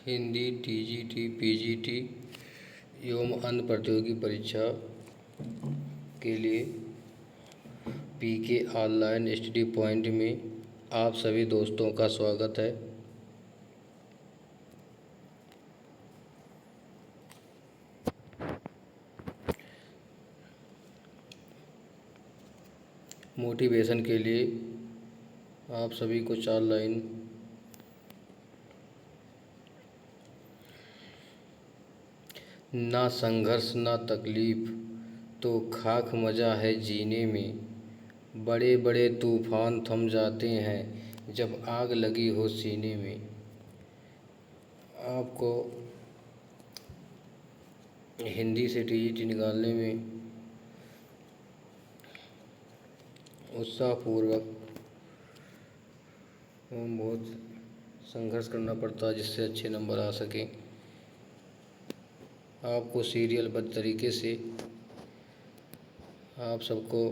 Hindi, TGT, PGT एवं अन्य प्रतियोगी परीक्षा के लिए पीके ऑनलाइन स्टडी पॉइंट में आप सभी दोस्तों का स्वागत है। मोटिवेशन के लिए आप सभी कुछ ऑनलाइन ना संघर्ष ना तकलीफ तो खाक मज़ा है जीने में। बड़े बड़े तूफान थम जाते हैं जब आग लगी हो सीने में। आपको हिंदी से टीजीटी निकालने में उत्साहपूर्वक बहुत संघर्ष करना पड़ता है जिससे अच्छे नंबर आ सकें। आपको सीरियलबद्ध तरीके से आप सबको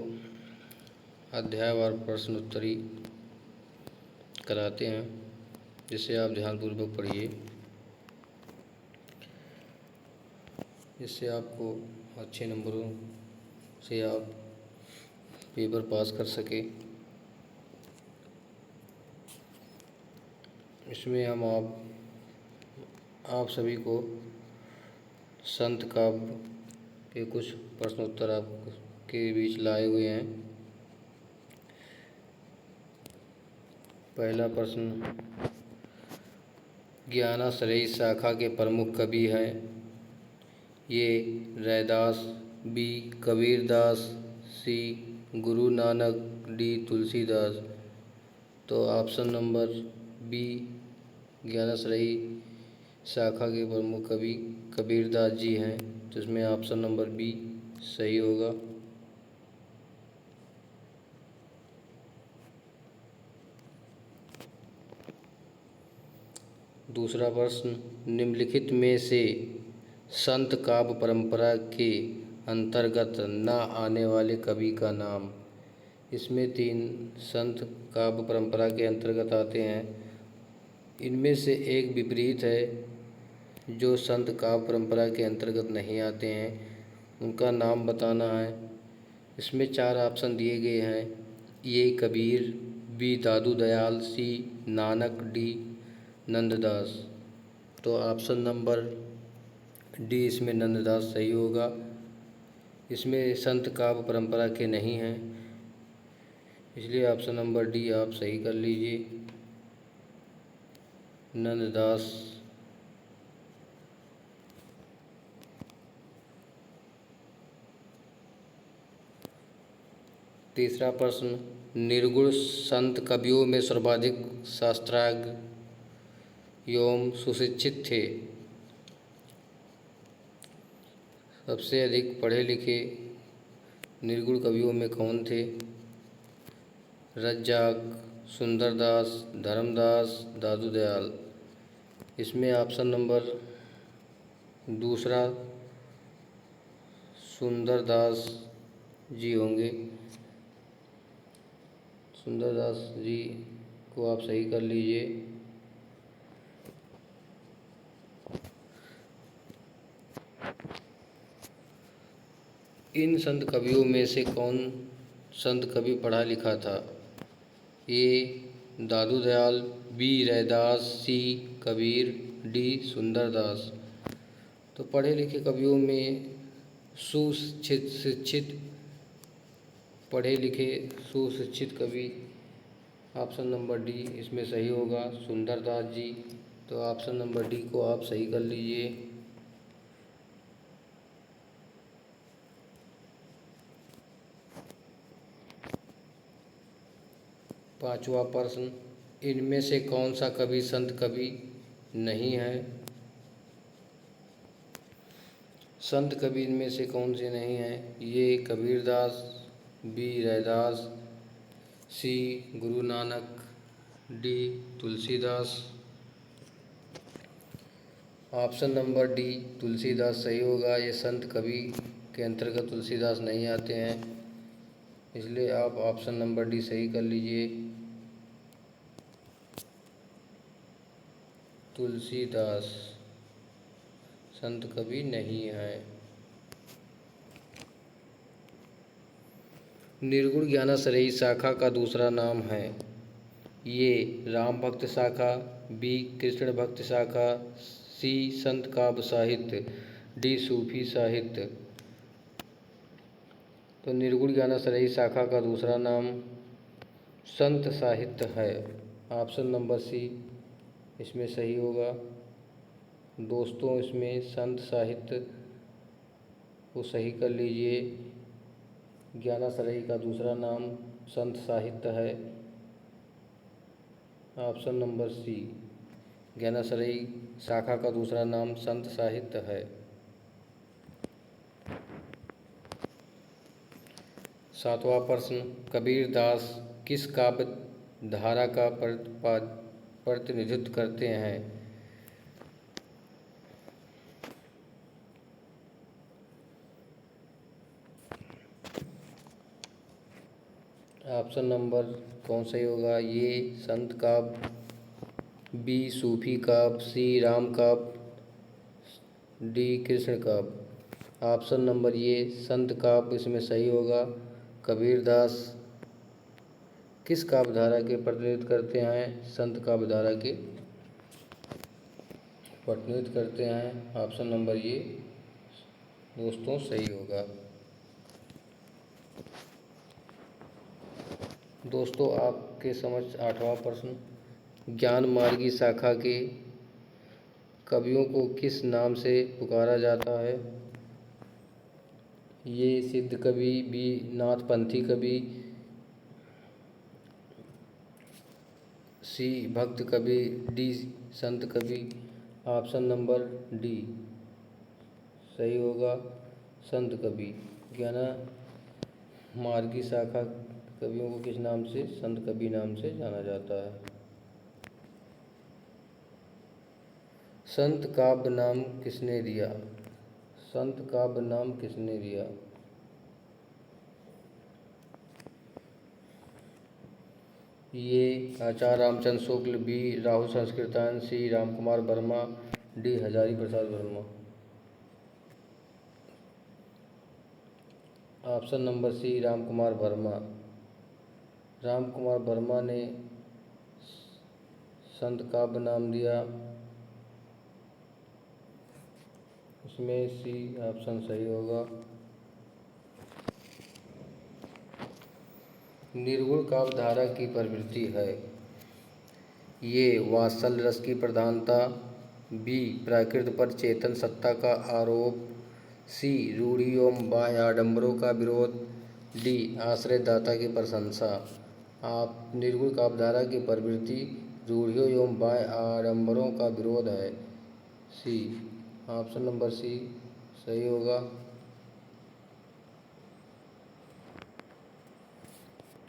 अध्यायवार प्रश्न उत्तरी कराते हैं, जिससे आप ध्यानपूर्वक पढ़िए, जिससे आपको अच्छे नंबरों से आप पेपर पास कर सके। इसमें हम आप सभी को संत काव्य के कुछ प्रश्न उत्तर आपके बीच लाए हुए हैं। पहला प्रश्न, ज्ञानाश्रयी शाखा के प्रमुख कवि हैं। ये रैदास, बी कबीरदास, सी गुरु नानक, डी तुलसीदास। तो ऑप्शन नंबर बी, ज्ञानाश्रयी शाखा के प्रमुख कवि कबीरदास जी हैं, तो इसमें ऑप्शन नंबर बी सही होगा। दूसरा प्रश्न, निम्नलिखित में से संत काव्य परंपरा के अंतर्गत न आने वाले कवि का नाम। इसमें 3 संत काव्य परंपरा के अंतर्गत आते हैं। इनमें से एक विपरीत है जो संत काव्य परंपरा के अंतर्गत नहीं आते हैं, उनका नाम बताना है। इसमें 4 ऑप्शन दिए गए हैं। ए कबीर, बी दादू दयाल, सी नानक, डी नंददास। तो ऑप्शन नंबर डी इसमें नंददास सही होगा। इसमें संत काव्य परंपरा के नहीं हैं, इसलिए ऑप्शन नंबर डी आप सही कर लीजिए, नंददास। तीसरा प्रश्न, निर्गुण संत कवियों में सर्वाधिक शास्त्राज्ञ एवं सुशिक्षित थे। सबसे अधिक पढ़े लिखे निर्गुण कवियों में कौन थे? रज्जाक, सुंदरदास, धर्मदास, दादू दयाल। इसमें ऑप्शन नंबर दूसरा सुंदरदास जी होंगे। सुंदरदास जी को आप सही कर लीजिए। इन संत कवियों में से कौन संत कवि पढ़ा लिखा था? ए दादू दयाल, बी रैदास, सी कबीर, डी सुंदरदास। तो पढ़े लिखे कवियों में सुशिक्षित पढ़े लिखे सुशिक्षित कवि ऑप्शन नंबर डी इसमें सही होगा, सुंदरदास जी। तो ऑप्शन नंबर डी को आप सही कर लीजिए। पांचवा प्रश्न, इनमें से कौन सा कवि संत कवि नहीं है? संत कवि इनमें से कौन से नहीं हैं? ये कबीरदास, बी रैदास, सी Guru Nanak, D Tulsidas. Option number D Tulsidas सही होगा। ये संत कवि के अंतर्गत तुलसीदास नहीं आते हैं, इसलिए आप ऑप्शन नंबर डी सही कर लीजिए। तुलसीदास संत कवि नहीं है। निर्गुण ज्ञानाश्रयी शाखा का दूसरा नाम है। ये राम भक्त शाखा, बी कृष्ण भक्त शाखा, सी संत काव्य साहित्य, डी सूफी साहित्य। तो निर्गुण ज्ञानाश्रयी शाखा का दूसरा नाम संत साहित्य है। ऑप्शन नंबर सी इसमें सही होगा। दोस्तों, इसमें संत साहित्य को सही कर लीजिए। ज्ञानाश्रयी का दूसरा नाम संत साहित्य है। ऑप्शन नंबर सी, ज्ञानाश्रयी शाखा का दूसरा नाम संत साहित्य है। सातवां प्रश्न, कबीर दास किस काव्य धारा का प्रतिनिधित्व करते हैं? ऑप्शन नंबर कौन सही होगा? ये संत काव्य, बी सूफी काव्य, सी राम काव्य, डी कृष्ण काव्य। ऑप्शन नंबर ये संत काव्य इसमें सही होगा। कबीरदास किस काव्य धारा के प्रतिनिधित्व करते हैं? संत काव्य धारा के प्रतिनिधित्व करते हैं। ऑप्शन नंबर ये दोस्तों सही होगा। दोस्तों, आपके समझ आठवां प्रश्न, ज्ञान मार्गी शाखा के कवियों को किस नाम से पुकारा जाता है? ये सिद्ध कवि, बी नाथपंथी कवि, सी भक्त कवि, डी संत कवि। ऑप्शन नंबर डी सही होगा, संत कवि। ज्ञान मार्गी शाखा कवियों को किस नाम से? संत कवि नाम से जाना जाता है। संत काव्य नाम किसने दिया? संत काव्य नाम किसने दिया? ये Acharya Ramchandra Shukla, B Rahul Sankrityayan, C Ramkumar Verma, D Hazari Prasad Verma. Option number C Ramkumar Verma. Ramkumar Verma ने संत काव्य नाम दिया। उसमें सी ऑप्शन सही होगा। निर्गुण काव्य धारा की प्रवृत्ति है। ये वात्सल रस की प्रधानता, बी प्राकृत पर चेतन सत्ता का आरोप, सी रूढ़ि एवं बाह्य आडंबरों का विरोध, डी आश्रयदाता की प्रशंसा। आप निर्गुण काव्य धारा की प्रवृत्ति रूढ़ियों एवं बाह्य आडंबरों का विरोध है। सी ऑप्शन नंबर सी सही होगा।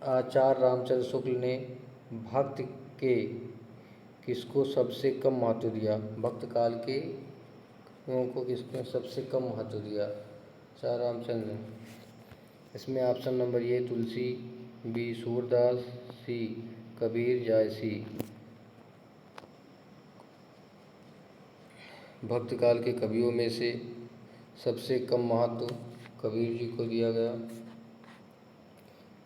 आचार्य रामचंद्र शुक्ल ने भक्त के किसको सबसे कम महत्व दिया? भक्त काल के कवियों को किसने सबसे कम महत्व दिया? आचार्य रामचंद्र। इसमें ऑप्शन नंबर ये तुलसी, बी सूरदास, सी कबीर, जायसी। भक्त काल के कवियों में से सबसे कम महत्व कबीर जी को दिया गया।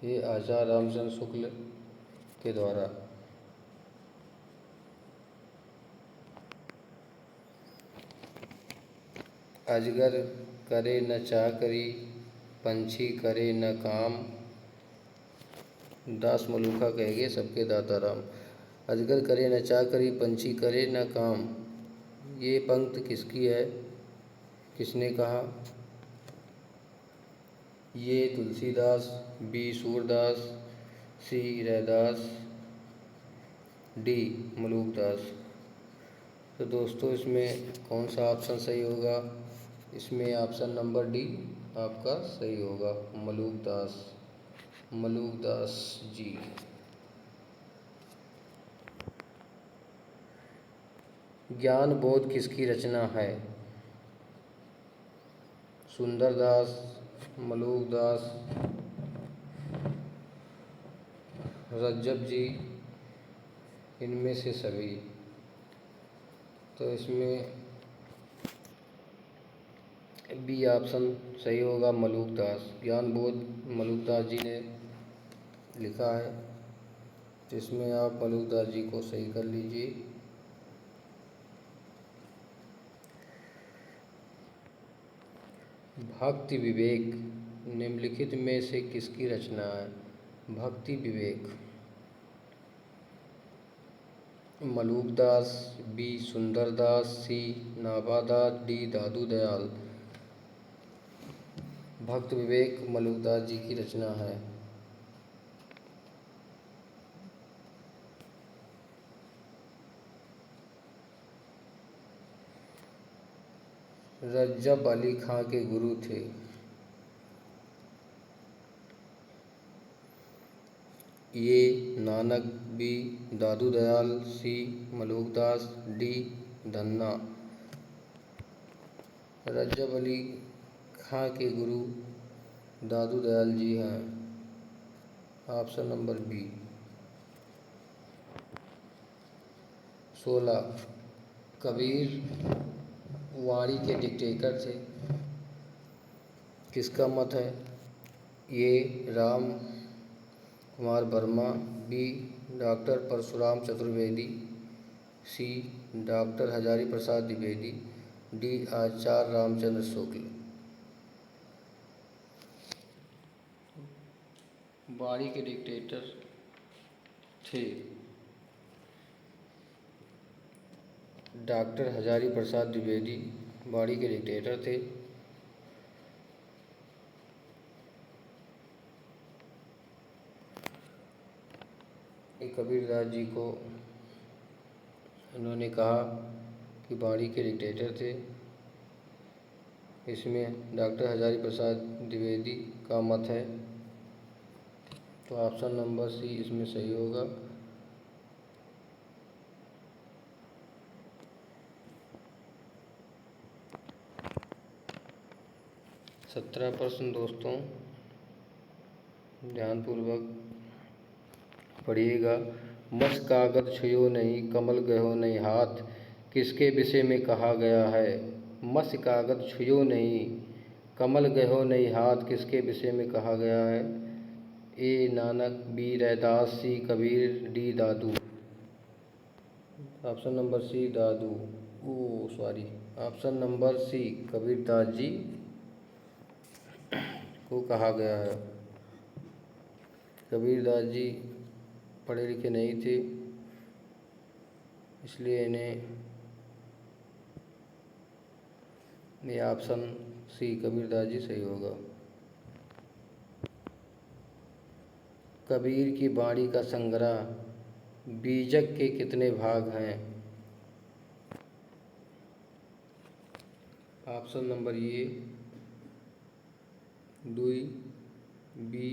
ये आचार्य रामचंद्र शुक्ल के द्वारा। अजगर करे न चाकरी, पंछी करे न काम, दास मलूखा कहेंगे सबके दाता राम। अजगर करे न चाकरी, पंछी करे न काम, ये पंक्ति किसकी है? किसने कहा? ये तुलसीदास, बी सूरदास, सी रैदास, डी मलूकदास। तो दोस्तों, इसमें कौन सा ऑप्शन सही होगा? इसमें ऑप्शन नंबर डी आपका सही होगा, मलूकदास, मलूकदास जी। ज्ञान बोध किसकी रचना है? सुंदरदास, मलूकदास, रज्जब जी, इनमें से सभी। तो इसमें बी ऑप्शन सही होगा, मलुकदास। ज्ञान बोध मलुकदास जी ने लिखा है, तो इसमें आप मलुकदास जी को सही कर लीजिए। भक्ति विवेक निम्नलिखित में से किसकी रचना है? भक्ति विवेक, मलुकदास, बी सुंदरदास, सी नाभादास, डी दादू दयाल। भक्ति विवेक मलुकदास जी की रचना है। रज्जब अली खां के गुरु थे? ये Nanak, B Dadu Dayal, C Malukdas, D Dhanna. Rajjab Ali Khan के गुरु दादू दयाल जी हैं। Option number B. 16 कबीर वाणी के डिक्टेटर थे? किसका मत है? A Ram Kumar Verma, B doctor Parshuram Chaturvedi, C doctor Hazari Prasad Dwivedi, D Acharya Ramchandra Shukla. वाणी के डिक्टेटर थे डॉक्टर हजारी प्रसाद द्विवेदी, वाणी के डिक्टेटर थे। कबीरदास जी को उन्होंने कहा कि वाणी के डिक्टेटर थे। इसमें डॉक्टर हजारी प्रसाद द्विवेदी का मत है, तो ऑप्शन नंबर सी इसमें सही होगा। 17 प्रश्न दोस्तों ध्यानपूर्वक पढ़िएगा। मस कागज छुयो नहीं, कमल गयो नहीं हाथ, किसके विषय में कहा गया है? मस कागज छुयो नहीं, कमल गयो नहीं हाथ, किसके विषय में कहा गया है? ए नानक, बी रैदास, सी कबीर, डी दादू। ऑप्शन नंबर सी दादू, ऑप्शन नंबर सी कबीरदास जी को कहा गया है। कबीरदास जी पढ़े लिखे नहीं थे, इसलिए ये ऑप्शन सी कबीरदास जी सही होगा। कबीर की वाणी का संग्रह बीजक के कितने भाग हैं? Option number A 2, B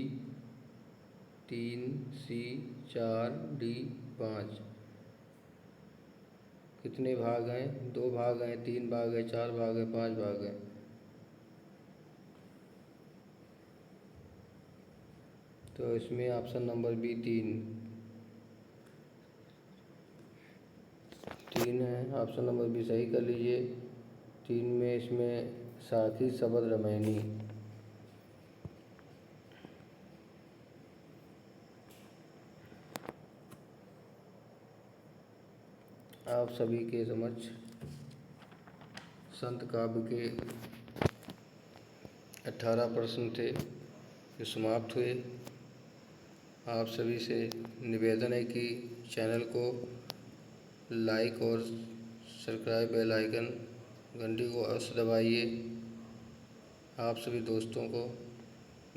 3, C 4, D 5। कितने भाग हैं? 2 भाग हैं, 3 भाग हैं, 4 भाग हैं, 5 भाग हैं। तो इसमें ऑप्शन नंबर बी 3 है। ऑप्शन नंबर बी सही कर लीजिए। 3 में इसमें साथी शब्द रमैनी। आप सभी के समक्ष संत काव्य के 18 प्रश्न थे जो समाप्त हुए। आप सभी से निवेदन है कि चैनल को लाइक और सब्सक्राइब बेल आइकन घंटी को अवश्य दबाइए। आप सभी दोस्तों को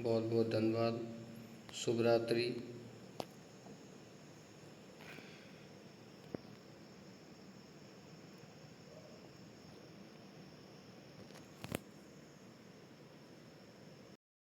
बहुत बहुत धन्यवाद। शुभ रात्रि।